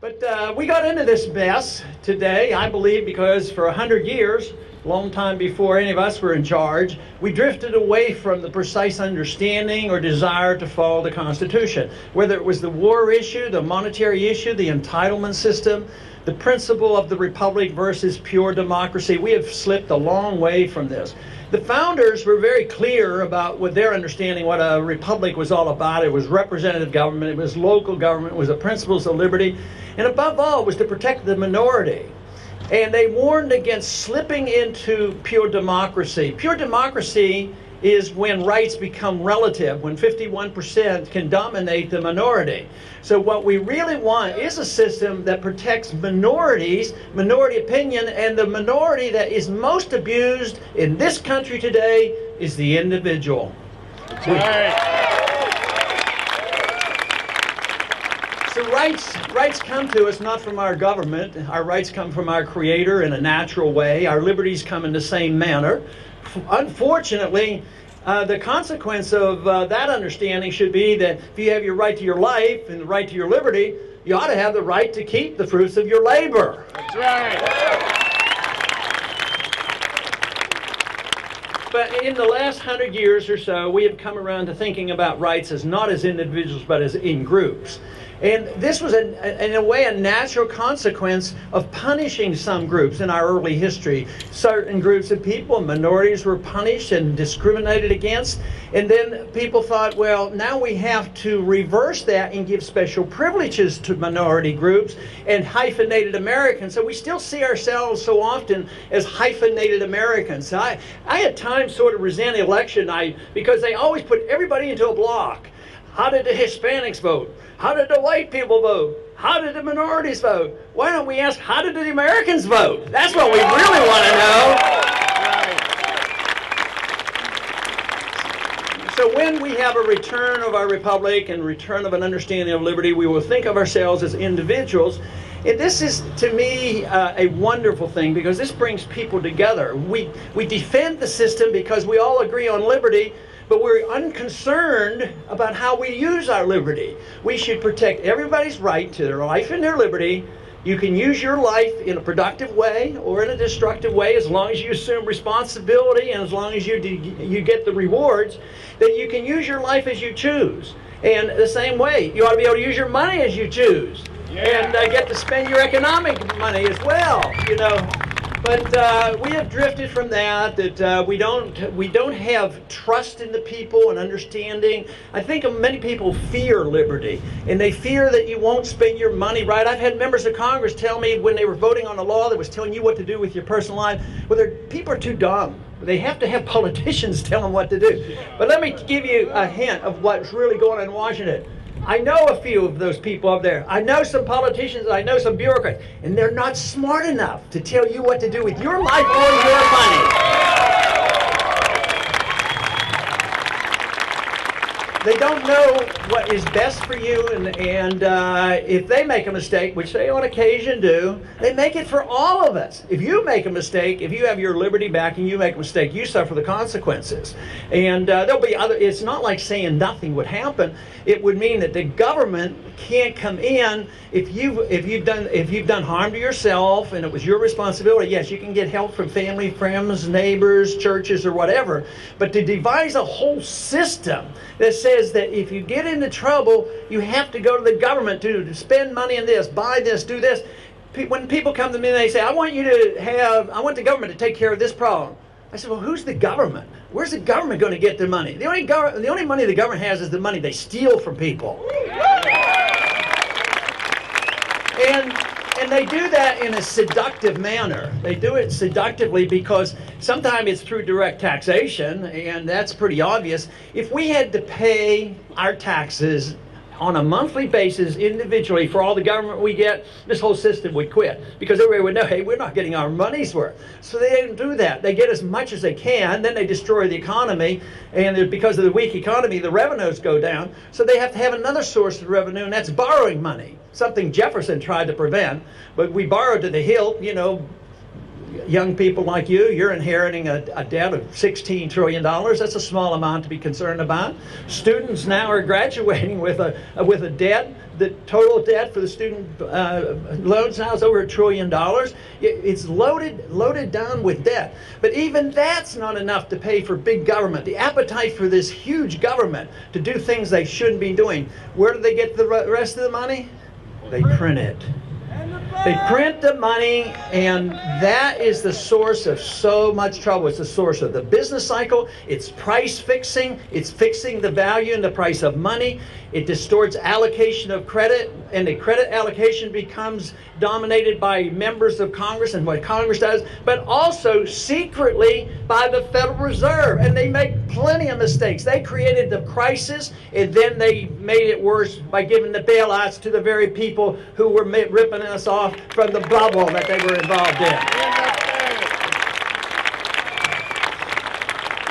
But we got into this mess today, I believe, because for 100 years, a long time before any of us were in charge, we drifted away from the precise understanding or desire to follow the Constitution. Whether it was the war issue, the monetary issue, the entitlement system, the principle of the republic versus pure democracy, we have slipped a long way from this. The founders were very clear about what their understanding what a republic was all about. It was representative government, it was local government, it was the principles of liberty, and above all, it was to protect the minority. And they warned against slipping into pure democracy. Pure democracy is when rights become relative, when 51% can dominate the minority. So what we really want is a system that protects minorities, minority opinion, and the minority that is most abused in this country today is the individual. That's right. So rights come to us not from our government. Our rights come from our Creator in a natural way. Our liberties come in the same manner. Unfortunately, the consequence of that understanding should be that if you have your right to your life and the right to your liberty, you ought to have the right to keep the fruits of your labor. That's right. But in the last 100 years or so, we have come around to thinking about rights as not as individuals, but as in groups. And this was, in a way, a natural consequence of punishing some groups in our early history. Certain groups of people, minorities, were punished and discriminated against. And then people thought, well, now we have to reverse that and give special privileges to minority groups and hyphenated Americans. So we still see ourselves so often as hyphenated Americans. I at times sort of resent the election because they always put everybody into a block. How did the Hispanics vote? How did the white people vote? How did the minorities vote? Why don't we ask, how did the Americans vote? That's what we really want to know. So when we have a return of our republic and return of an understanding of liberty, we will think of ourselves as individuals. And this is, to me, a wonderful thing because this brings people together. We defend the system because we all agree on liberty, but we're unconcerned about how we use our liberty. We should protect everybody's right to their life and their liberty. You can use your life in a productive way or in a destructive way as long as you assume responsibility and as long as you get the rewards, that you can use your life as you choose. And the same way, you ought to be able to use your money as you choose. And get to spend your economic money as well, you know. But we have drifted from that we don't have trust in the people and understanding. I think many people fear liberty, and they fear that you won't spend your money right. I've had members of Congress tell me when they were voting on a law that was telling you what to do with your personal life, well, people are too dumb. They have to have politicians tell them what to do. But let me give you a hint of what's really going on in Washington. I know a few of those people up there. I know some politicians, I know some bureaucrats, and they're not smart enough to tell you what to do with your life or your money. They don't know what is best for you, and if they make a mistake, which they on occasion do, they make it for all of us. If you make a mistake, if you have your liberty back and you make a mistake, you suffer the consequences. And there'll be other. It's not like saying nothing would happen. It would mean that the government can't come in if you've done harm to yourself and it was your responsibility. Yes, you can get help from family, friends, neighbors, churches, or whatever. But to devise a whole system that says that if you get into trouble, you have to go to the government to spend money on this, buy this, do this. When people come to me and they say, I want the government to take care of this problem. I said, well, who's the government? Where's the government going to get their money? The only money the government has is the money they steal from people. And they do that in a seductive manner. They do it seductively because sometimes it's through direct taxation, and that's pretty obvious. If we had to pay our taxes on a monthly basis individually for all the government we get, this whole system would quit because everybody would know, hey, we're not getting our money's worth. So they don't do that. They get as much as they can, then they destroy the economy, and because of the weak economy, the revenues go down. So they have to have another source of revenue, and that's borrowing money, something Jefferson tried to prevent, but we borrowed to the hilt, young people like you're inheriting a debt of $16 trillion. That's a small amount to be concerned about. Students now are graduating with a debt. The total debt for the student loans now is over $1 trillion. It's loaded down with debt. But even that's not enough to pay for big government. The appetite for this huge government to do things they shouldn't be doing. Where do they get the rest of the money? They print it. They print the money, and that is the source of so much trouble. It's the source of the business cycle. It's price fixing. It's fixing the value and the price of money. It distorts allocation of credit, and the credit allocation becomes dominated by members of Congress and what Congress does, but also secretly by the Federal Reserve. And they make plenty of mistakes. They created the crisis, and then they made it worse by giving the bailouts to the very people who were ripping us off from the bubble that they were involved in.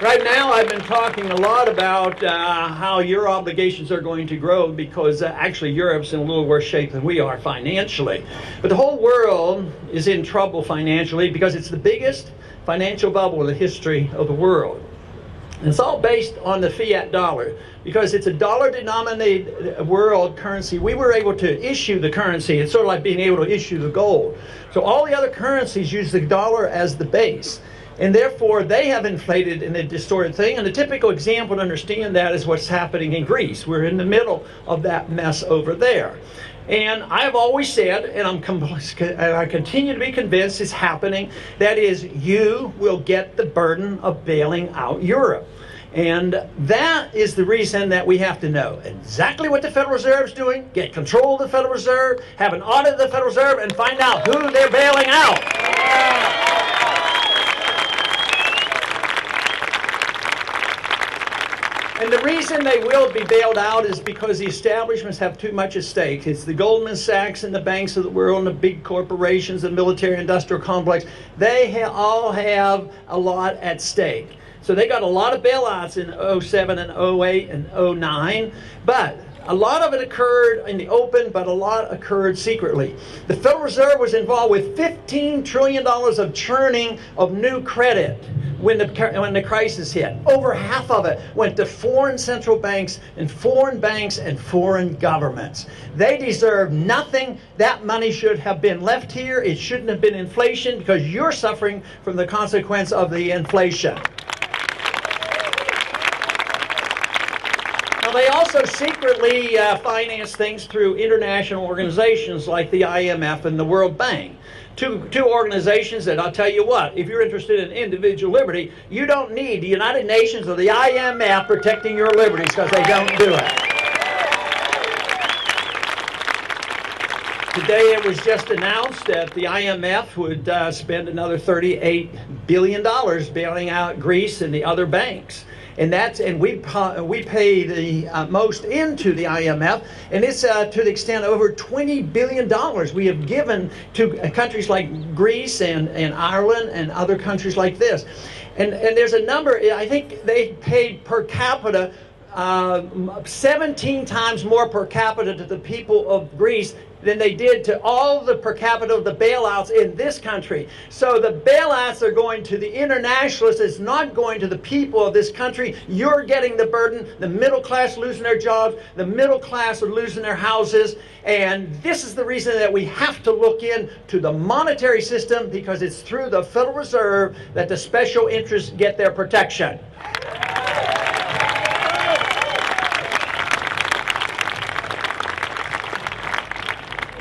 Right now, I've been talking a lot about how your obligations are going to grow because actually Europe's in a little worse shape than we are financially. But the whole world is in trouble financially because it's the biggest financial bubble in the history of the world. And it's all based on the fiat dollar. Because it's a dollar-denominated world currency, we were able to issue the currency. It's sort of like being able to issue the gold. So all the other currencies use the dollar as the base. And therefore, they have inflated in a distorted thing. And the typical example to understand that is what's happening in Greece. We're in the middle of that mess over there. And I've always said, and I continue to be convinced it's happening, that is, you will get the burden of bailing out Europe. And that is the reason that we have to know exactly what the Federal Reserve is doing, get control of the Federal Reserve, have an audit of the Federal Reserve, and find out who they're bailing out. And the reason they will be bailed out is because the establishments have too much at stake. It's the Goldman Sachs and the banks of the world and the big corporations, the military-industrial complex. They all have a lot at stake. So they got a lot of bailouts in 07 and 08 and 09, but a lot of it occurred in the open, but a lot occurred secretly. The Federal Reserve was involved with $15 trillion of churning of new credit when the crisis hit. Over half of it went to foreign central banks and foreign governments. They deserve nothing. That money should have been left here. It shouldn't have been inflation because you're suffering from the consequence of the inflation. Now, they also secretly finance things through international organizations like the IMF and the World Bank. Two organizations that I'll tell you what, if you're interested in individual liberty, you don't need the United Nations or the IMF protecting your liberties because they don't do it. Today it was just announced that the IMF would spend another $38 billion bailing out Greece and the other banks. And we pay the most into the IMF, and it's to the extent of over $20 billion we have given to countries like Greece and Ireland and other countries like this. And there's a number, I think they paid per capita 17 times more per capita to the people of Greece than they did to all the per capita of the bailouts in this country. So the bailouts are going to the internationalists. It's not going to the people of this country. You're getting the burden. The middle class losing their jobs. The middle class are losing their houses. And this is the reason that we have to look into the monetary system, because it's through the Federal Reserve that the special interests get their protection.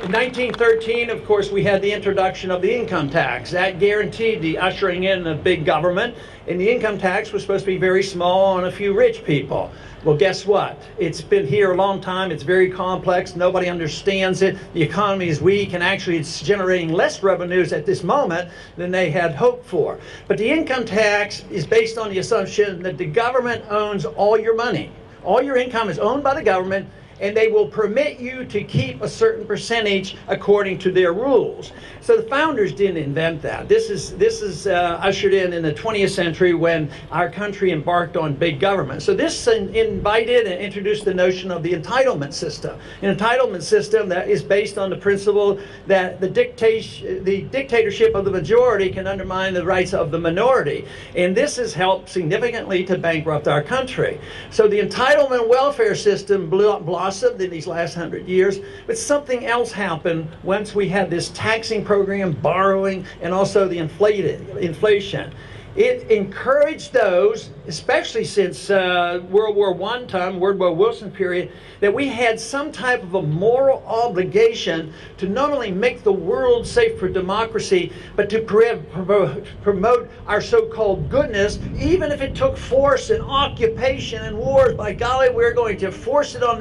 In 1913, of course, we had the introduction of the income tax. That guaranteed the ushering in of big government, and the income tax was supposed to be very small on a few rich people. Well, guess what? It's been here a long time. It's very complex. Nobody understands it. The economy is weak, and actually it's generating less revenues at this moment than they had hoped for. But the income tax is based on the assumption that the government owns all your money. All your income is owned by the government, and they will permit you to keep a certain percentage according to their rules. So the founders didn't invent that. This is ushered in the 20th century when our country embarked on big government. So this invited and introduced the notion of the entitlement system. An entitlement system that is based on the principle that the dictatorship of the majority can undermine the rights of the minority. And this has helped significantly to bankrupt our country. So the entitlement welfare system blossomed in these last 100 years, but something else happened once we had this taxing program, borrowing, and also the inflation. It encouraged those, especially since World War I time, Woodrow Wilson period, that we had some type of a moral obligation to not only make the world safe for democracy, but to promote our so-called goodness, even if it took force and occupation and wars. By golly, we're going to force it on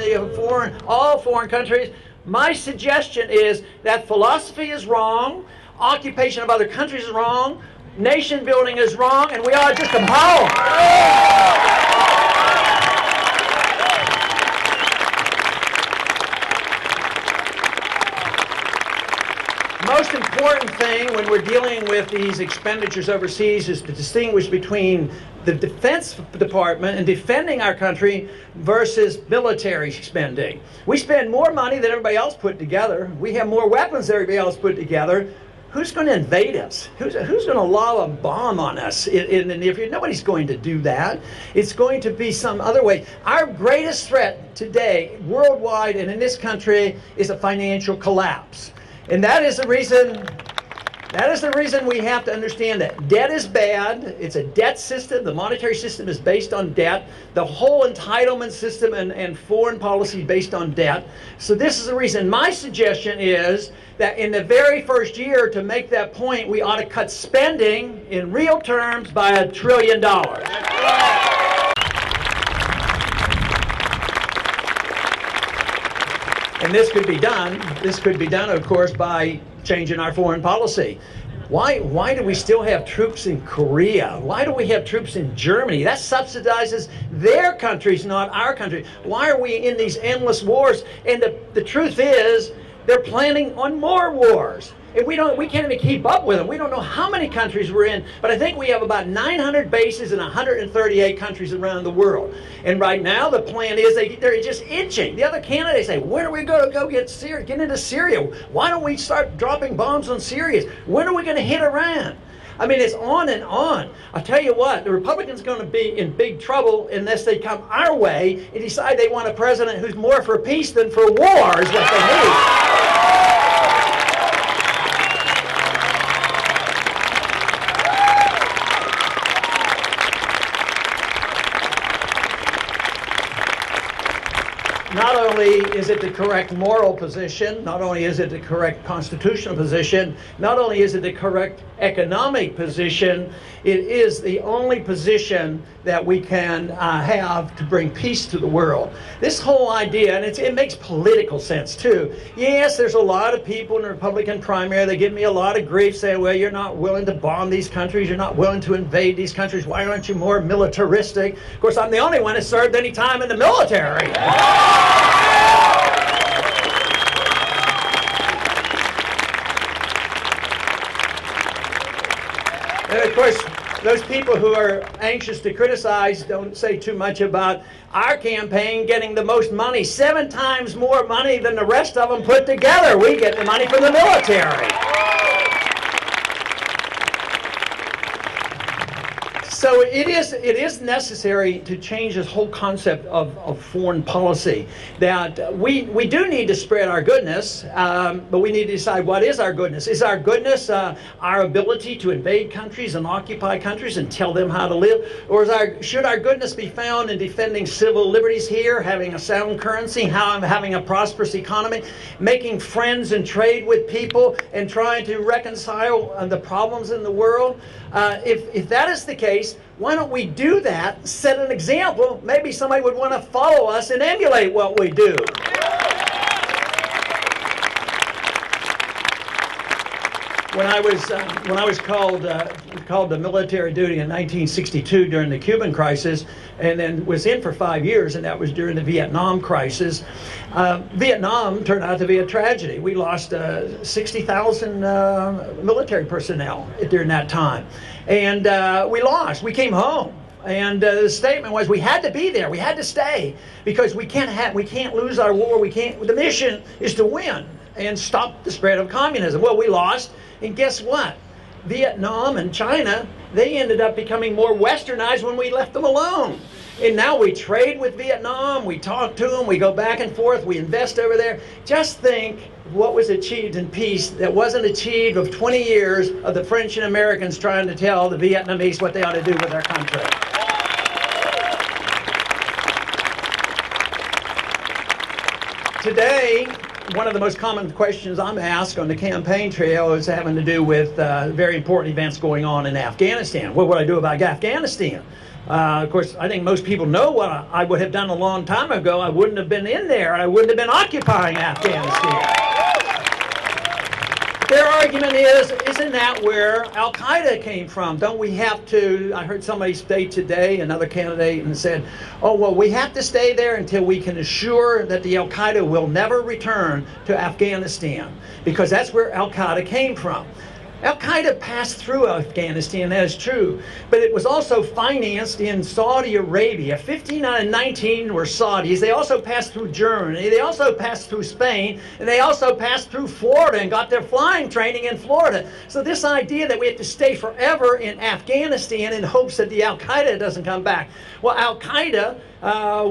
all foreign countries. My suggestion is that philosophy is wrong, occupation of other countries is wrong, nation building is wrong, and we ought to just come home. Most important thing when we're dealing with these expenditures overseas is to distinguish between the Defense Department and defending our country versus military spending. We spend more money than everybody else put together. We have more weapons than everybody else put together. Who's going to invade us? Who's going to lob a bomb on us in the near future? Nobody's going to do that. It's going to be some other way. Our greatest threat today, worldwide and in this country, is a financial collapse. And that is the reason we have to understand that debt is bad. It's a debt system. The monetary system is based on debt. The whole entitlement system and foreign policy is based on debt. So this is the reason. My suggestion is that in the very first year, to make that point, we ought to cut spending in real terms by $1 trillion. And this could be done. This could be done, of course, by changing our foreign policy. Why do we still have troops in Korea? Why do we have troops in Germany? That subsidizes their countries, not our country. Why are we in these endless wars? And the truth is, they're planning on more wars. And we can't even keep up with them. We don't know how many countries we're in, but I think we have about 900 bases in 138 countries around the world. And right now the plan is they're just itching. The other candidates say, when are we going to go get into Syria? Why don't we start dropping bombs on Syria? When are we going to hit Iran? I mean, it's on and on. I'll tell you what, the Republicans are going to be in big trouble unless they come our way and decide they want a president who's more for peace than for war is what they need. Not only is it the correct moral position, not only is it the correct constitutional position, not only is it the correct economic position, it is the only position that we can have to bring peace to the world. This whole idea, and it makes political sense too. Yes, there's a lot of people in the Republican primary, they give me a lot of grief saying, well, you're not willing to bomb these countries, you're not willing to invade these countries, why aren't you more militaristic? Of course, I'm the only one that served any time in the military. And of course, those people who are anxious to criticize don't say too much about our campaign getting the most money, 7 times more money than the rest of them put together. We get the money from the military. So it is necessary to change this whole concept of foreign policy. That we do need to spread our goodness, but we need to decide what is our goodness. Is our goodness our ability to invade countries and occupy countries and tell them how to live? Or should our goodness be found in defending civil liberties here, having a sound currency, having a prosperous economy, making friends and trade with people, and trying to reconcile the problems in the world? If that is the case, why don't we do that, set an example? Maybe somebody would want to follow us and emulate what we do. when I was called to military duty in 1962 during the Cuban crisis, and then was in for 5 years, and that was during the Vietnam crisis. Vietnam turned out to be a tragedy. We lost 60,000 military personnel during that time, and we lost. We came home. And the statement was, we had to be there. We had to stay because we can't lose our war. The mission is to win and stop the spread of communism. Well, we lost, and guess what? Vietnam and China, they ended up becoming more westernized when we left them alone. And now we trade with Vietnam, we talk to them, we go back and forth, we invest over there. Just think what was achieved in peace that wasn't achieved of 20 years of the French and Americans trying to tell the Vietnamese what they ought to do with their country. Today, one of the most common questions I'm asked on the campaign trail is having to do with very important events going on in Afghanistan. What would I do about Afghanistan? Of course, I think most people know what I would have done a long time ago. I wouldn't have been in there. I wouldn't have been occupying Afghanistan. Their argument is, isn't that where Al-Qaeda came from? Don't we have to, I heard somebody state today, another candidate, and said, oh, well, we have to stay there until we can assure that the Al-Qaeda will never return to Afghanistan, because that's where Al-Qaeda came from. Al-Qaeda passed through Afghanistan, that is true, but it was also financed in Saudi Arabia. 15 out of 19 were Saudis. They also passed through Germany. They also passed through Spain, and they also passed through Florida and got their flying training in Florida. So this idea that we have to stay forever in Afghanistan in hopes that the Al-Qaeda doesn't come back. Well, Al-Qaeda,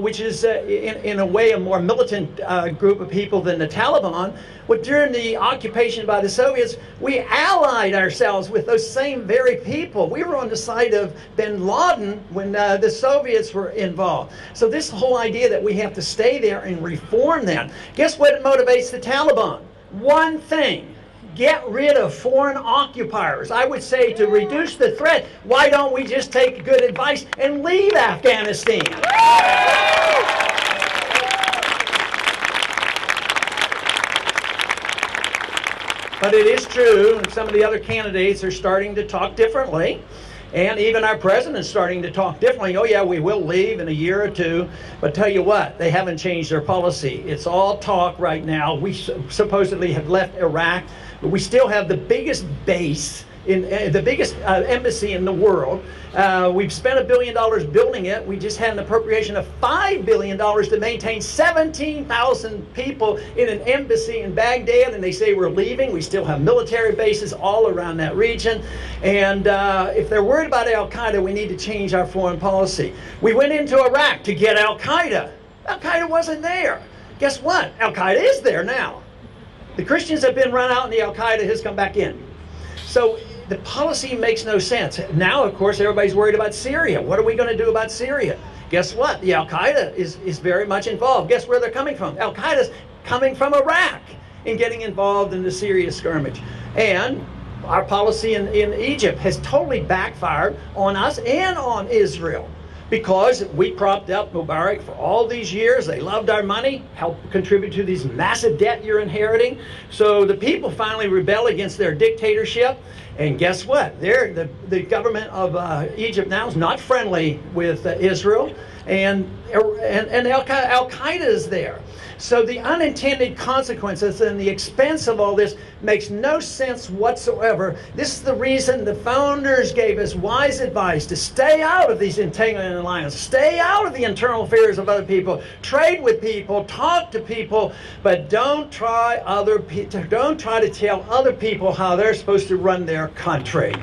which is in a way a more militant group of people than the Taliban, well, during the occupation by the Soviets, we allied ourselves with those same very people. We were on the side of bin Laden when the Soviets were involved. So this whole idea that we have to stay there and reform them. Guess what motivates the Taliban? One thing. Get rid of foreign occupiers. I would say to reduce the threat, why don't we just take good advice and leave Afghanistan? But it is true, and some of the other candidates are starting to talk differently. And even our president's starting to talk differently. Oh yeah, we will leave in a year or two. But tell you what, they haven't changed their policy. It's all talk right now. We supposedly have left Iraq, but we still have the biggest base, the biggest embassy in the world. We've spent $1 billion building it. We just had an appropriation of $5 billion to maintain 17,000 people in an embassy in Baghdad, and they say we're leaving. We still have military bases all around that region. And if they're worried about Al-Qaeda, we need to change our foreign policy. We went into Iraq to get Al-Qaeda. Al-Qaeda wasn't there. Guess what? Al-Qaeda is there now. The Christians have been run out, and the Al-Qaeda has come back in. So the policy makes no sense. Now, of course, everybody's worried about Syria. What are we going to do about Syria? Guess what? The Al-Qaeda is very much involved. Guess where they're coming from? Al-Qaeda's coming from Iraq and getting involved in the Syria skirmish. And our policy in Egypt has totally backfired on us and on Israel, because we propped up Mubarak for all these years. They loved our money, helped contribute to these massive debt you're inheriting. So the people finally rebel against their dictatorship. And guess what? The government of Egypt now is not friendly with Israel, and Al-Qaeda is there. So the unintended consequences and the expense of all this makes no sense whatsoever. This is the reason the founders gave us wise advice to stay out of these entangling alliances, stay out of the internal affairs of other people, trade with people, talk to people, but don't try to tell other people how they're supposed to run their country.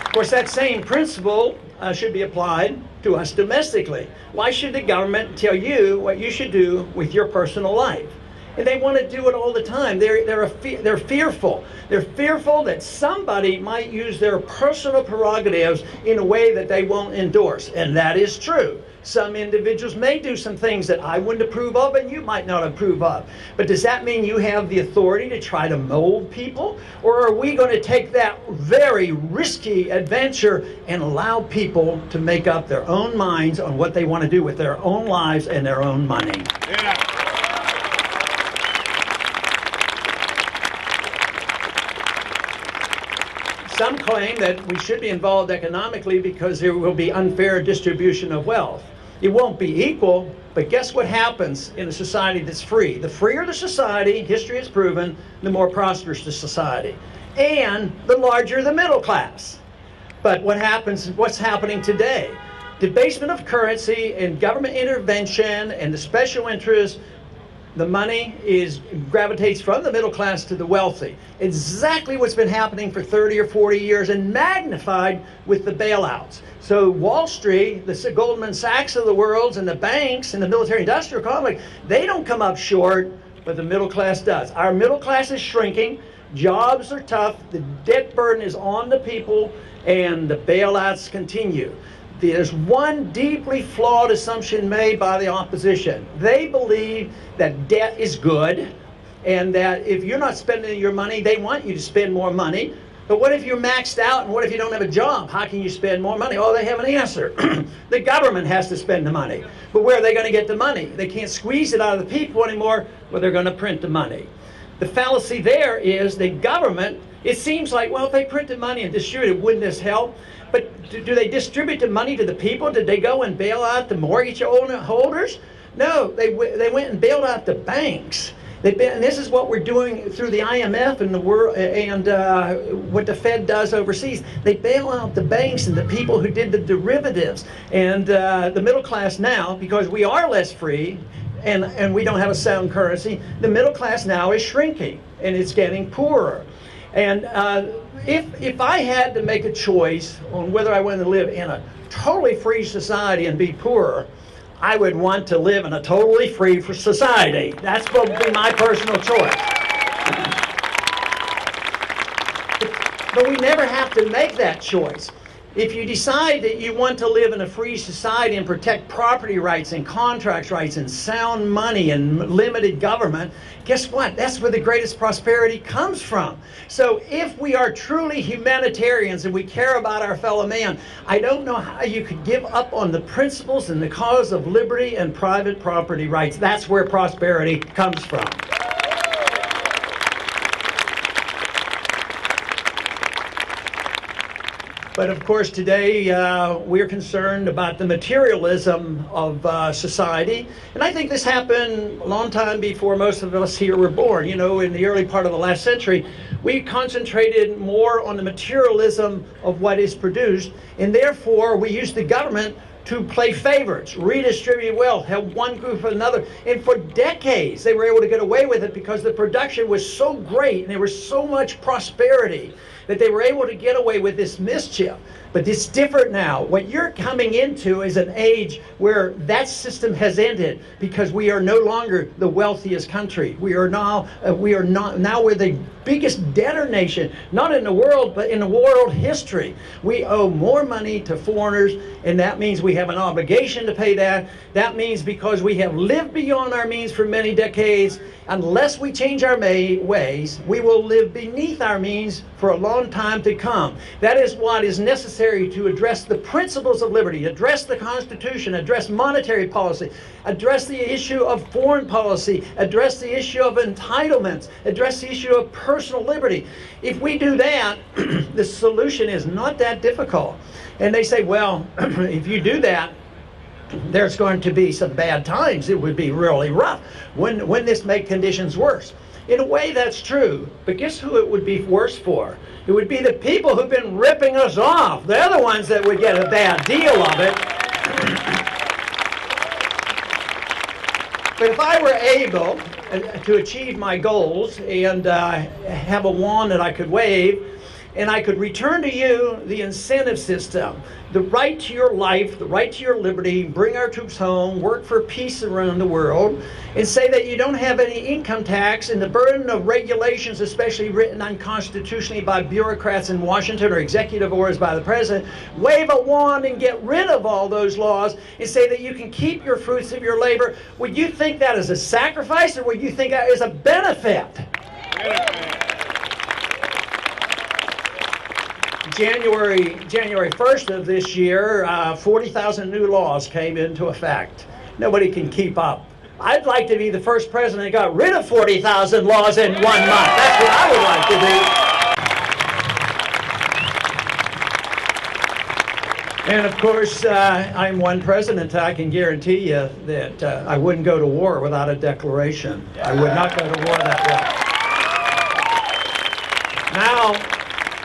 Of course, that same principle should be applied to us domestically. Why should the government tell you what you should do with your personal life? And they want to do it all the time. They're fearful. They're fearful that somebody might use their personal prerogatives in a way that they won't endorse. And that is true. Some individuals may do some things that I wouldn't approve of and you might not approve of. But does that mean you have the authority to try to mold people? Or are we going to take that very risky adventure and allow people to make up their own minds on what they want to do with their own lives and their own money? Yeah. Some claim that we should be involved economically because there will be unfair distribution of wealth. It won't be equal, but guess what happens in a society that's free? The freer the society, history has proven, the more prosperous the society. And the larger the middle class. But what's happening today? Debasement of currency and government intervention and the special interests, the money gravitates from the middle class to the wealthy. Exactly what's been happening for 30 or 40 years and magnified with the bailouts. So Wall Street, the Goldman Sachs of the world, and the banks and the military-industrial complex, they don't come up short, but the middle class does. Our middle class is shrinking. Jobs are tough. The debt burden is on the people, and the bailouts continue. There's one deeply flawed assumption made by the opposition. They believe that debt is good and that if you're not spending your money, they want you to spend more money. But what if you're maxed out and what if you don't have a job? How can you spend more money? Oh, they have an answer. The government has to spend the money. But where are they going to get the money? They can't squeeze it out of the people anymore, well, they're going to print the money. The fallacy there is the government, it seems like, well, if they printed money and distributed it, wouldn't this help? But do they distribute the money to the people? Did they go and bail out the mortgage holders? No, they went and bailed out the banks. And this is what we're doing through the IMF and the world, and what the Fed does overseas. They bail out the banks and the people who did the derivatives. And the middle class now, because we are less free and we don't have a sound currency, the middle class now is shrinking and it's getting poorer. And if I had to make a choice on whether I wanted to live in a totally free society and be poorer, I would want to live in a totally free society. That's what would be my personal choice. But we never have to make that choice. If you decide that you want to live in a free society and protect property rights and contract rights and sound money and limited government, guess what? That's where the greatest prosperity comes from. So if we are truly humanitarians and we care about our fellow man, I don't know how you could give up on the principles and the cause of liberty and private property rights. That's where prosperity comes from. But of course today we're concerned about the materialism of society. And I think this happened a long time before most of us here were born. You know, in the early part of the last century, we concentrated more on the materialism of what is produced. And therefore we used the government to play favorites, redistribute wealth, help one group or another. And for decades they were able to get away with it because the production was so great and there was so much prosperity that they were able to get away with this mischief. But it's different now. What you're coming into is an age where that system has ended because we are no longer the wealthiest country. We are now we're the biggest debtor nation, not in the world, but in the world history. We owe more money to foreigners, and that means we have an obligation to pay that. That means because we have lived beyond our means for many decades, unless we change our ways, we will live beneath our means for a long time to come. That is what is necessary to address the principles of liberty, address the Constitution, address monetary policy, address the issue of foreign policy, address the issue of entitlements, address the issue of personal liberty. If we do that, the solution is not that difficult. And they say, well, if you do that, there's going to be some bad times. It would be really rough. When this make conditions worse? In a way, that's true. But guess who it would be worse for? It would be the people who've been ripping us off. They're the ones that would get a bad deal of it. But if I were able to achieve my goals and have a wand that I could wave and I could return to you the incentive system, the right to your life, the right to your liberty, bring our troops home, work for peace around the world, and say that you don't have any income tax, and the burden of regulations, especially written unconstitutionally by bureaucrats in Washington or executive orders by the president, wave a wand and get rid of all those laws and say that you can keep your fruits of your labor. Would you think that is a sacrifice, or would you think that is a benefit? January 1st of this year, 40,000 new laws came into effect. Nobody can keep up. I'd like to be the first president that got rid of 40,000 laws in 1 month. That's what I would like to do. And of course, I'm one president. I can guarantee you that I wouldn't go to war without a declaration. I would not go to war that way.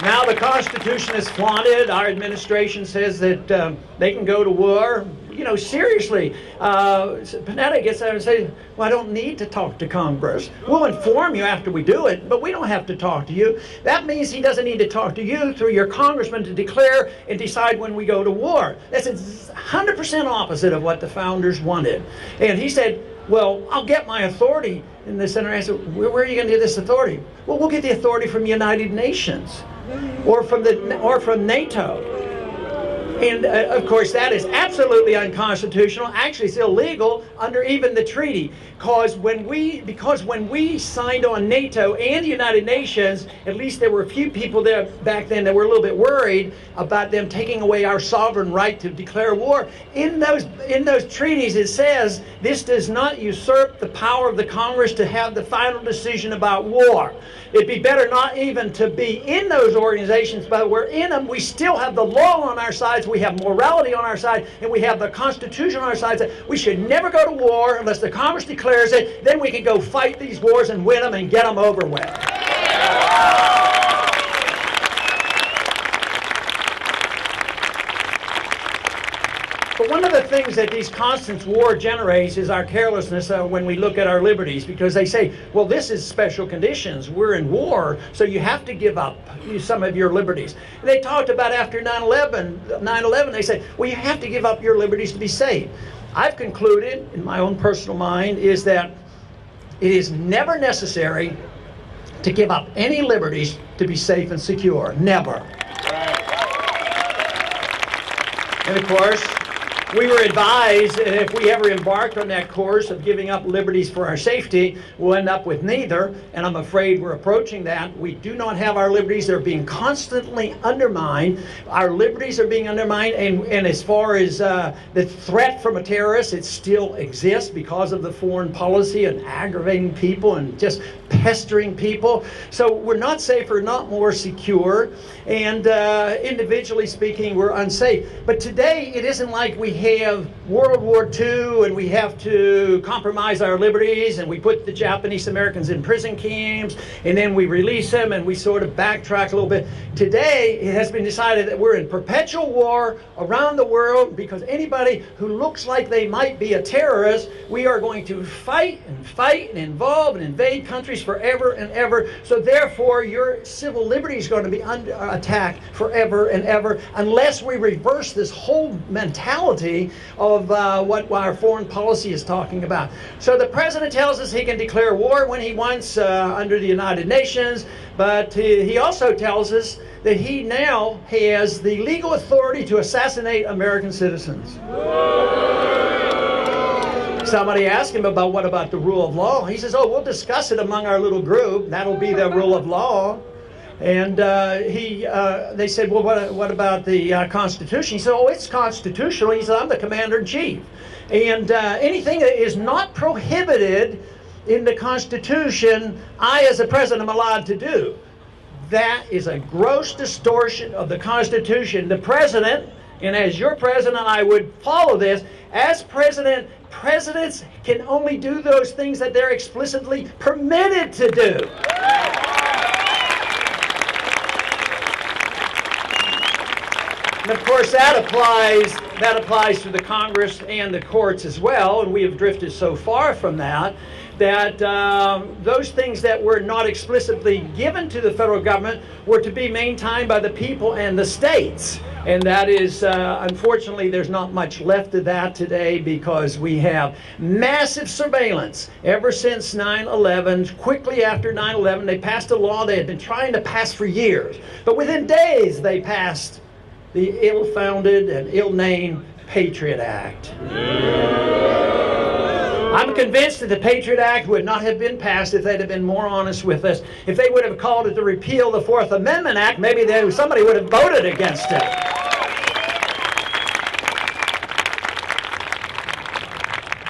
Now the Constitution is flaunted. Our administration says that they can go to war. You know, seriously, Panetta gets out and says, well, I don't need to talk to Congress. We'll inform you after we do it, but we don't have to talk to you. That means he doesn't need to talk to you through your congressman to declare and decide when we go to war. That's 100% opposite of what the founders wanted. And he said, well, I'll get my authority. And the senator asked, where are you going to get this authority? Well, we'll get the authority from the United Nations or from NATO. And of course, that is absolutely unconstitutional. Actually, it's illegal under even the treaty. Because when we signed on NATO and the United Nations, at least there were a few people there back then that were a little bit worried about them taking away our sovereign right to declare war. In those treaties, it says this does not usurp the power of the Congress to have the final decision about war. It'd be better not even to be in those organizations, but we're in them. We still have the law on our sides, we have morality on our side, and we have the Constitution on our side. We should never go to war unless the Congress declares it. Then we can go fight these wars and win them and get them over with. But one of the things that these constant war generates is our carelessness when we look at our liberties, because they say, well, this is special conditions. We're in war, so you have to give up some of your liberties. And they talked about after 9/11, they said, well, you have to give up your liberties to be safe. I've concluded, in my own personal mind, is that it is never necessary to give up any liberties to be safe and secure. Never. And of course, we were advised that if we ever embarked on that course of giving up liberties for our safety, we'll end up with neither, and I'm afraid we're approaching that. We do not have our liberties. They're being constantly undermined. Our liberties are being undermined, and as far as the threat from a terrorist, it still exists because of the foreign policy and aggravating people and just pestering people. So we're not safer, not more secure, and individually speaking, we're unsafe. But today, it isn't like we have World War II and we have to compromise our liberties and we put the Japanese Americans in prison camps and then we release them and we sort of backtrack a little bit. Today, it has been decided that we're in perpetual war around the world because anybody who looks like they might be a terrorist, we are going to fight and involve and invade countries forever and ever. So therefore, your civil liberty is going to be under attack forever and ever unless we reverse this whole mentality of what our foreign policy is talking about. So the president tells us he can declare war when he wants under the United Nations, but he also tells us that he now has the legal authority to assassinate American citizens. Somebody asked him about what about the rule of law. He says, oh, we'll discuss it among our little group. That'll be the rule of law. And they said, well, what about the Constitution? He said, oh, it's constitutional. He said, I'm the commander-in-chief. And anything that is not prohibited in the Constitution, I, as a president, am allowed to do. That is a gross distortion of the Constitution. The president, and as your president, I would follow this. As president, presidents can only do those things that they're explicitly permitted to do. And of course, that applies to the Congress and the courts as well, and we have drifted so far from that. that those things that were not explicitly given to the federal government were to be maintained by the people and the states. And that is, unfortunately, there's not much left of that today because we have massive surveillance ever since 9/11. Quickly after 9/11, they passed a law they had been trying to pass for years. But within days, they passed the ill-founded and ill-named Patriot Act. I'm convinced that the Patriot Act would not have been passed if they'd have been more honest with us. If they would have called it to repeal the Fourth Amendment Act, maybe somebody would have voted against it.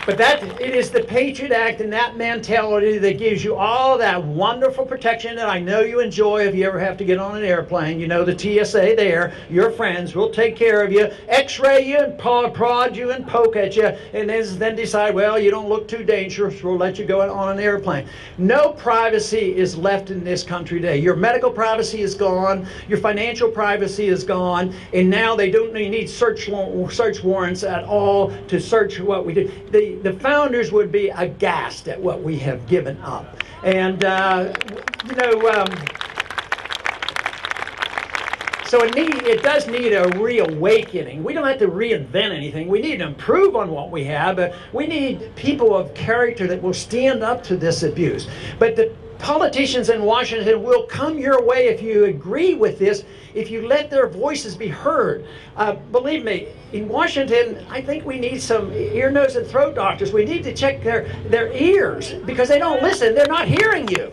But it is the Patriot Act and that mentality that gives you all that wonderful protection that I know you enjoy if you ever have to get on an airplane. You know the TSA there, your friends will take care of you, x-ray you and prod you and poke at you, and then decide, well, you don't look too dangerous, we'll let you go on an airplane. No privacy is left in this country today. Your medical privacy is gone, your financial privacy is gone, and now they don't need search warrants at all to search what we do. The founders would be aghast at what we have given up. And, so it does need a reawakening. We don't have to reinvent anything. We need to improve on what we have, but we need people of character that will stand up to this abuse. But the politicians in Washington will come your way if you agree with this, if you let their voices be heard. Believe me, in Washington, I think we need some ear, nose, and throat doctors. We need to check their ears because they don't listen. They're not hearing you.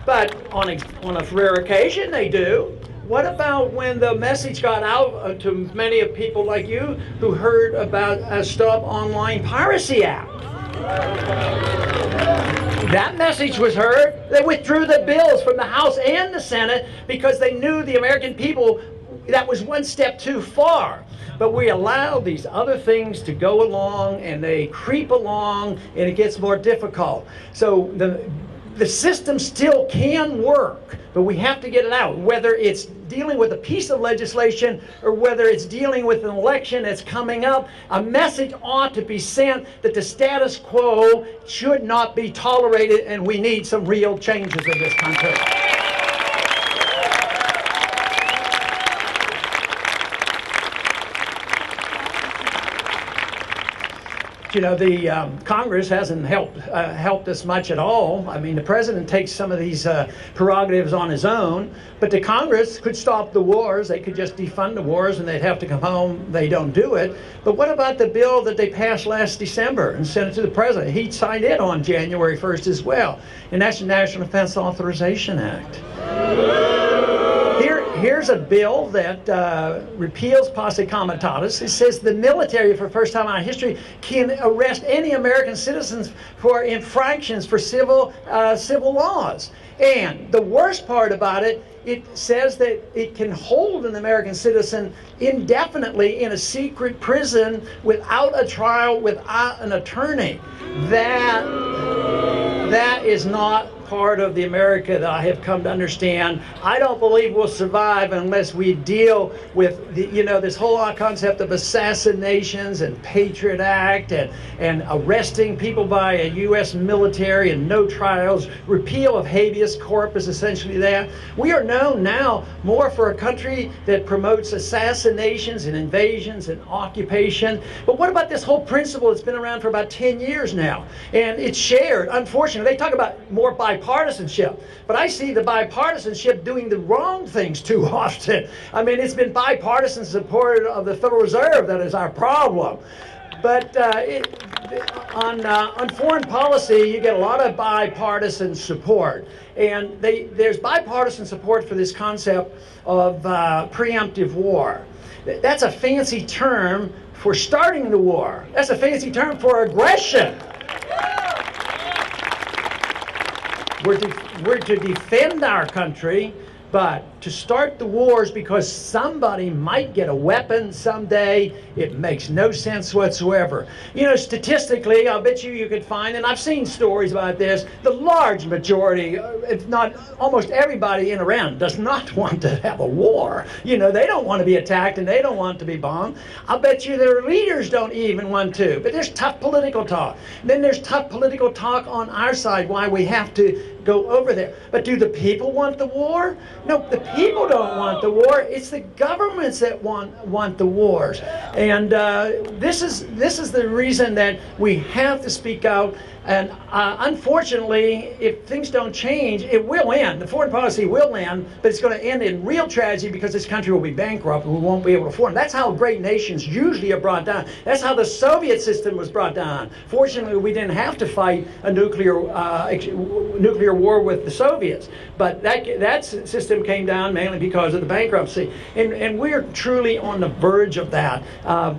But on a rare occasion, they do. What about when the message got out to many of people like you who heard about a Stop Online Piracy Act? That message was heard. They withdrew the bills from the House and the Senate because they knew the American people that was one step too far. But we allow these other things to go along and they creep along and it gets more difficult. So the system still can work, but we have to get it out, whether it's dealing with a piece of legislation or whether it's dealing with an election that's coming up. A message ought to be sent that the status quo should not be tolerated and we need some real changes in this country. You know, the Congress hasn't helped us much at all. I mean, the president takes some of these prerogatives on his own, but the Congress could stop the wars. They could just defund the wars and they'd have to come home. They don't do it. But what about the bill that they passed last December and sent it to the president? He signed it on January 1st as well, and that's the National Defense Authorization Act. Here's a bill that repeals posse comitatus. It says the military, for the first time in our history, can arrest any American citizens for infractions for civil laws. And the worst part about it, it says that it can hold an American citizen indefinitely in a secret prison without a trial, without an attorney. That is not part of the America that I have come to understand. I don't believe we'll survive unless we deal with this whole concept of assassinations and Patriot Act and arresting people by a U.S. military and no trials, repeal of habeas corpus, essentially that. We are known now more for a country that promotes assassinations and invasions and occupation. But what about this whole principle that's been around for about 10 years now? And it's shared, unfortunately. They talk about more bipartisanship, but I see the bipartisanship doing the wrong things too often. I mean, it's been bipartisan support of the Federal Reserve that is our problem. But on foreign policy, you get a lot of bipartisan support. And there's bipartisan support for this concept of preemptive war. That's a fancy term for starting the war. That's a fancy term for aggression. We're to defend our country, But to start the wars because somebody might get a weapon someday, it makes no sense whatsoever. You know, statistically, I'll bet you could find, and I've seen stories about this, the large majority, if not almost everybody in Iran, does not want to have a war. You know, they don't want to be attacked and they don't want to be bombed. I'll bet you their leaders don't even want to. But there's tough political talk. Then there's tough political talk on our side why we have to go over there. But do the people want the war? No, the people don't want the war. It's the governments that want the wars. And this is the reason that we have to speak out. And unfortunately, if things don't change, it will end. The foreign policy will end, but it's going to end in real tragedy because this country will be bankrupt and we won't be able to form. That's how great nations usually are brought down. That's how the Soviet system was brought down. Fortunately, we didn't have to fight a nuclear war with the Soviets, but that system came down mainly because of the bankruptcy. And we're truly on the verge of that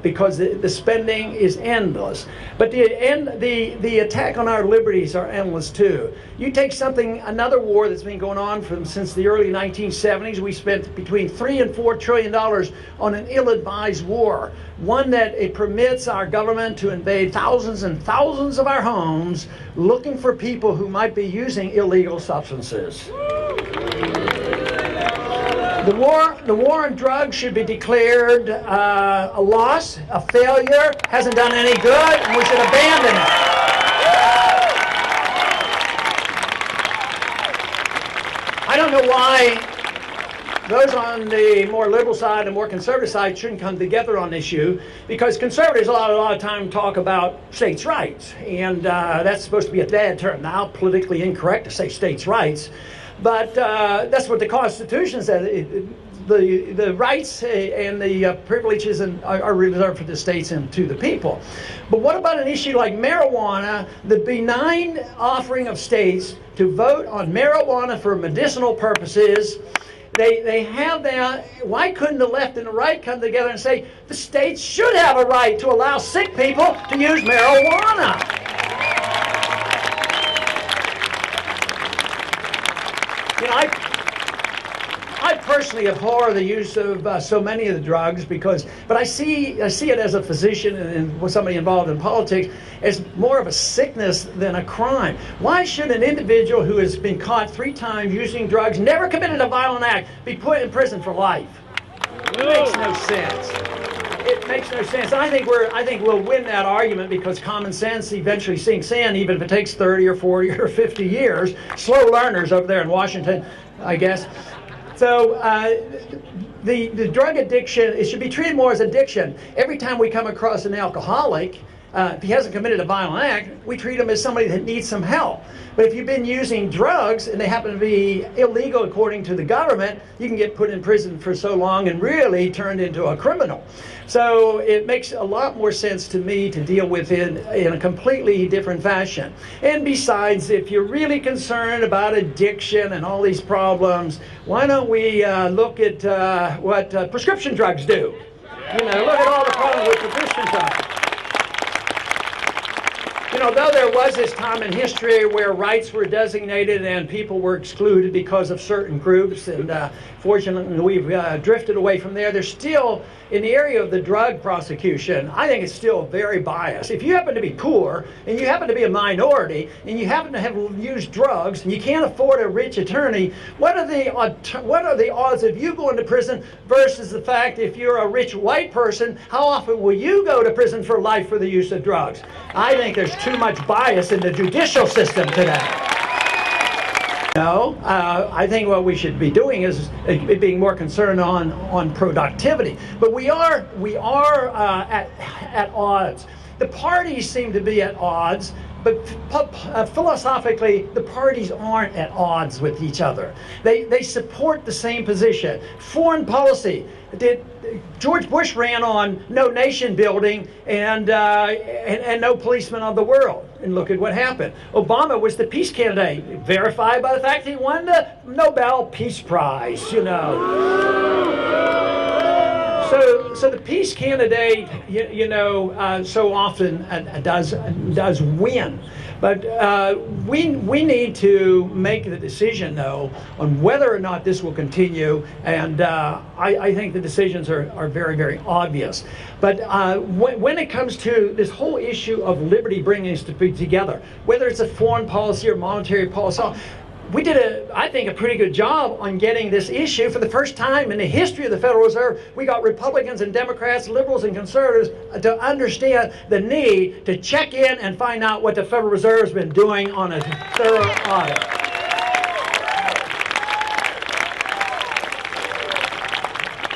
because the spending is endless. But the attack on our liberties are endless too. You take another war that's been going on since the early 1970s. We spent between $3 and $4 trillion on an ill-advised war. One that it permits our government to invade thousands and thousands of our homes looking for people who might be using illegal substances. The war on drugs should be declared a loss, a failure, hasn't done any good, and we should abandon it. I don't know why those on the more liberal side and more conservative side shouldn't come together on this issue, because conservatives a lot of time talk about states' rights, and that's supposed to be a bad term now, politically incorrect to say states' rights, but that's what the Constitution says. The rights and the privileges are reserved for the states and to the people. But what about an issue like marijuana, the benign offering of states to vote on marijuana for medicinal purposes? They have that. Why couldn't the left and the right come together and say the states should have a right to allow sick people to use marijuana? You know, I personally abhor the use of so many of the drugs but I see it as a physician and somebody involved in politics as more of a sickness than a crime. Why should an individual who has been caught 3 times using drugs, never committed a violent act, be put in prison for life? It makes no sense. It makes no sense. I think we'll win that argument because common sense eventually sinks in, even if it takes 30 or 40 or 50 years. Slow learners over there in Washington, I guess. So the drug addiction, it should be treated more as addiction. Every time we come across an alcoholic, if he hasn't committed a violent act, we treat him as somebody that needs some help. But if you've been using drugs and they happen to be illegal according to the government, you can get put in prison for so long and really turned into a criminal. So it makes a lot more sense to me to deal with it in a completely different fashion. And besides, if you're really concerned about addiction and all these problems, why don't we look at what prescription drugs do? You know, look at all the problems with prescription drugs. You know, though there was this time in history where rights were designated and people were excluded because of certain groups, and fortunately we've drifted away from there, there's still, in the area of the drug prosecution, I think it's still very biased. If you happen to be poor, and you happen to be a minority, and you happen to have used drugs, and you can't afford a rich attorney, what are the odds of you going to prison versus the fact if you're a rich white person, how often will you go to prison for life for the use of drugs? I think there's too much bias in the judicial system today. No, I think what we should be doing is being more concerned on productivity. But we are at odds. The parties seem to be at odds, but philosophically, the parties aren't at odds with each other. They support the same position. Foreign policy. George Bush ran on no nation building and no policeman of the world. And look at what happened. Obama was the peace candidate, verified by the fact that he won the Nobel Peace Prize, you know. So the peace candidate, so often does win. But we need to make the decision, though, on whether or not this will continue. And I think the decisions are very, very obvious. But when it comes to this whole issue of liberty bringing us to be together, whether it's a foreign policy or monetary policy, we did, I think, a pretty good job on getting this issue. For the first time in the history of the Federal Reserve, we got Republicans and Democrats, liberals and conservatives to understand the need to check in and find out what the Federal Reserve has been doing on a thorough audit.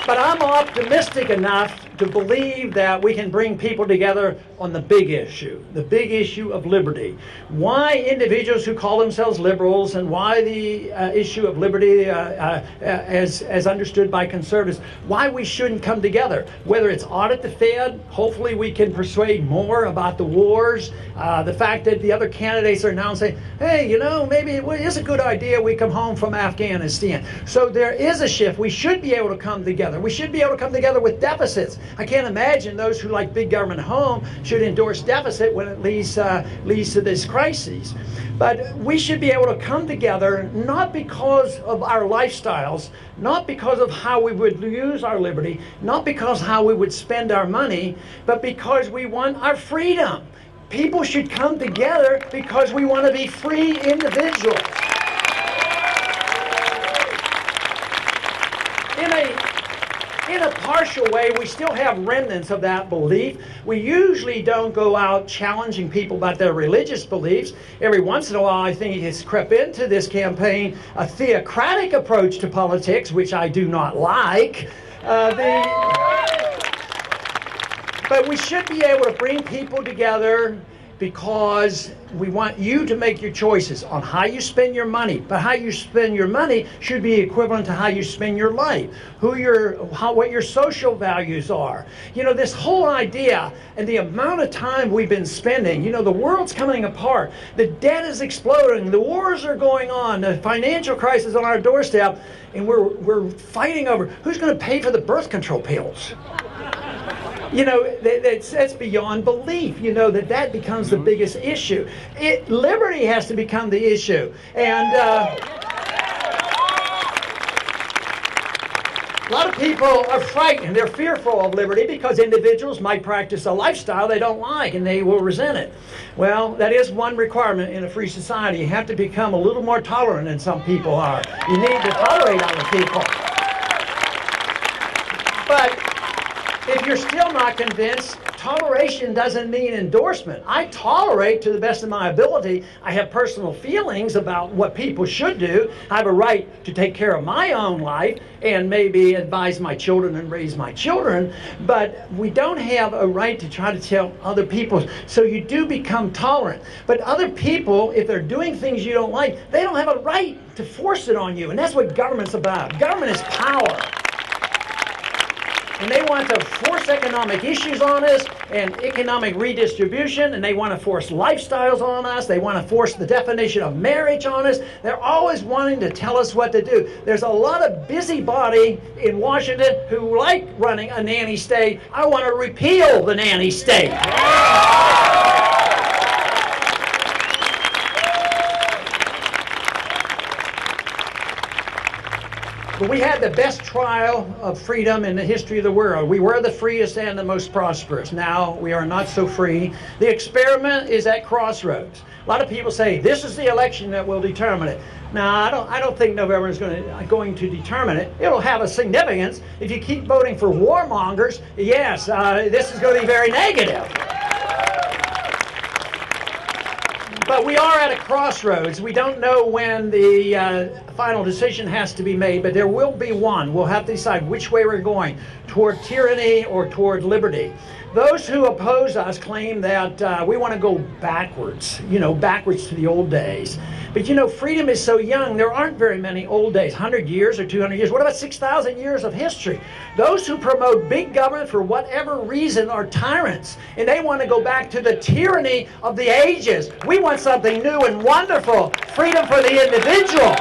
But I'm optimistic enough to believe that we can bring people together on the big issue of liberty. Why individuals who call themselves liberals, and why the issue of liberty as understood by conservatives, why we shouldn't come together. Whether it's audit the Fed, hopefully we can persuade more about the wars, the fact that the other candidates are now saying, hey, you know, maybe it is a good idea we come home from Afghanistan. So there is a shift. We should be able to come together. We should be able to come together with deficits. I can't imagine those who like big government at home should endorse deficit when it leads to this crisis. But we should be able to come together not because of our lifestyles, not because of how we would use our liberty, not because how we would spend our money, but because we want our freedom. People should come together because we want to be free individuals. In a partial way, we still have remnants of that belief. We usually don't go out challenging people about their religious beliefs. Every once in a while, I think it's crept into this campaign a theocratic approach to politics, which I do not like. But we should be able to bring people together because we want you to make your choices on how you spend your money. But how you spend your money should be equivalent to how you spend your life, what your social values are. You know, this whole idea and the amount of time we've been spending, you know, the world's coming apart. The debt is exploding. The wars are going on. The financial crisis on our doorstep. And we're fighting over who's going to pay for the birth control pills. You know, that's beyond belief, you know, that becomes the biggest issue. Liberty has to become the issue. And a lot of people are frightened. They're fearful of liberty because individuals might practice a lifestyle they don't like and they will resent it. Well, that is one requirement in a free society. You have to become a little more tolerant than some people are. You need to tolerate other people. But if you're still not convinced, toleration doesn't mean endorsement. I tolerate to the best of my ability. I have personal feelings about what people should do. I have a right to take care of my own life and maybe advise my children and raise my children, but we don't have a right to try to tell other people. So you do become tolerant. But other people, if they're doing things you don't like, they don't have a right to force it on you. And that's what government's about. Government is power. And they want to force economic issues on us and economic redistribution, and they want to force lifestyles on us. They want to force the definition of marriage on us. They're always wanting to tell us what to do. There's a lot of busybody in Washington who like running a nanny state. I want to repeal the nanny state. But we had the best trial of freedom in the history of the world. We were the freest and the most prosperous. Now we are not so free. The experiment is at crossroads. A lot of people say this is the election that will determine it. Now, I don't think November is going to determine it. It'll have a significance. If you keep voting for warmongers, yes, this is going to be very negative. But we are at a crossroads. We don't know when the final decision has to be made, but there will be one. We'll have to decide which way we're going, toward tyranny or toward liberty. Those who oppose us claim that we want to go backwards, backwards to the old days. But freedom is so young, there aren't very many old days, 100 years or 200 years. What about 6,000 years of history? Those who promote big government for whatever reason are tyrants, and they want to go back to the tyranny of the ages. We want something new and wonderful, freedom for the individual.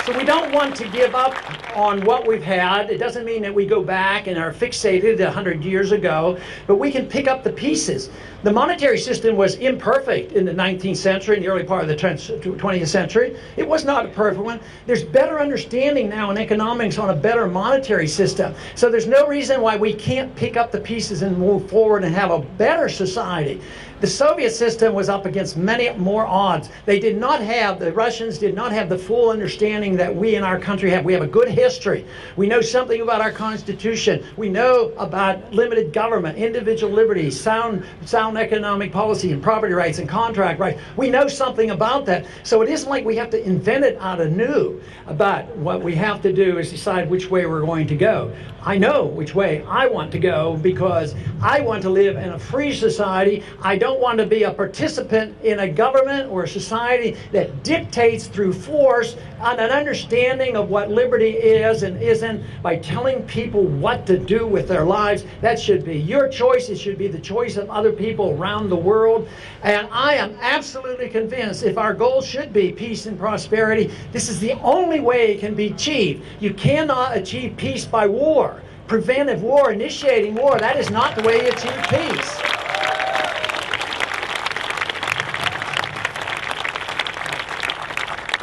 So we don't don't want to give up on what we've had. It doesn't mean that we go back and are fixated 100 years ago, but we can pick up the pieces. The monetary system was imperfect in the 19th century and the early part of the 20th century. It was not a perfect one. There's better understanding now in economics on a better monetary system. So there's no reason why we can't pick up the pieces and move forward and have a better society. The Soviet system was up against many more odds. The Russians did not have the full understanding that we in our country have. We have a good history. We know something about our Constitution. We know about limited government, individual liberty, sound economic policy, and property rights and contract rights. We know something about that. So it isn't like we have to invent it out anew. But what we have to do is decide which way we're going to go. I know which way I want to go because I want to live in a free society. I don't want to be a participant in a government or a society that dictates through force on an understanding of what liberty is and isn't by telling people what to do with their lives. That should be your choice. It should be the choice of other people around the world. And I am absolutely convinced if our goal should be peace and prosperity, this is the only way it can be achieved. You cannot achieve peace by war. Preventive war, initiating war, that is not the way you achieve peace.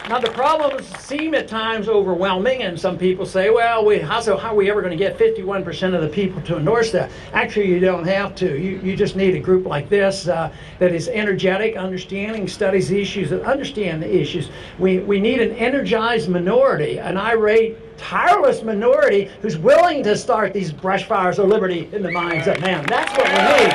Now the problems seem at times overwhelming, and some people say, well, how are we ever going to get 51% of the people to endorse that? Actually, you don't have to. You just need a group like this that is energetic, understanding, studies the issues, and understand the issues. We need an energized minority, an irate, tireless minority who's willing to start these brush fires of liberty in the minds of men. That's what we need.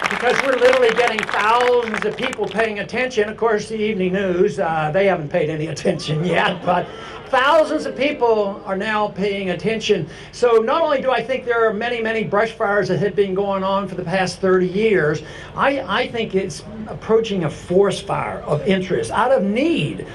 Because we're literally getting thousands of people paying attention. Of course, the evening news, they haven't paid any attention yet, but thousands of people are now paying attention. So not only do I think there are many, many brush fires that have been going on for the past 30 years, I think it's approaching a forest fire of interest out of need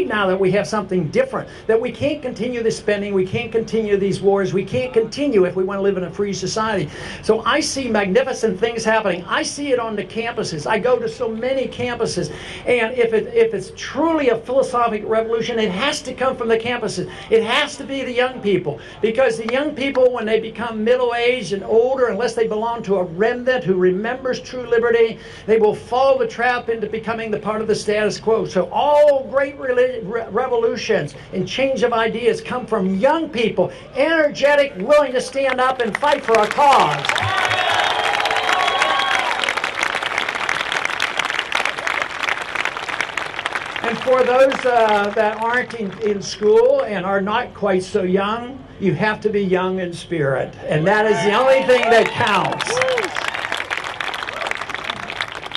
now that we have something different, that we can't continue this spending, we can't continue these wars, we can't continue if we want to live in a free society. So I see magnificent things happening. I see it on the campuses. I go to so many campuses, and if it's truly a philosophic revolution, it has to come from the campuses. It has to be the young people, because the young people, when they become middle-aged and older, unless they belong to a remnant who remembers true liberty, they will fall the trap into becoming the part of the status quo. So all great revolutions and change of ideas come from young people, energetic, willing to stand up and fight for a cause. And for those that aren't in school and are not quite so young, you have to be young in spirit. And that is the only thing that counts.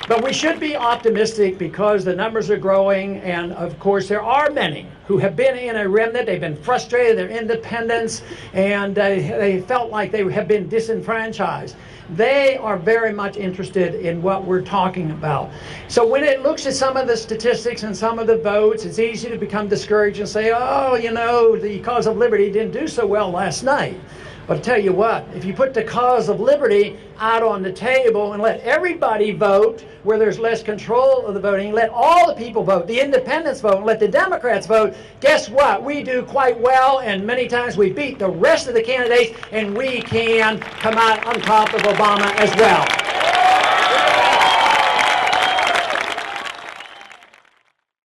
But we should be optimistic because the numbers are growing, and of course there are many who have been in a remnant. They've been frustrated, their independence, and they felt like they have been disenfranchised. They are very much interested in what we're talking about. So when it looks at some of the statistics and some of the votes, it's easy to become discouraged and say, oh, you know, the cause of liberty didn't do so well last night. But I'll tell you what, if you put the cause of liberty out on the table and let everybody vote where there's less control of the voting, let all the people vote, the independents vote, let the Democrats vote, guess what? We do quite well, and many times we beat the rest of the candidates, and we can come out on top of Obama as well.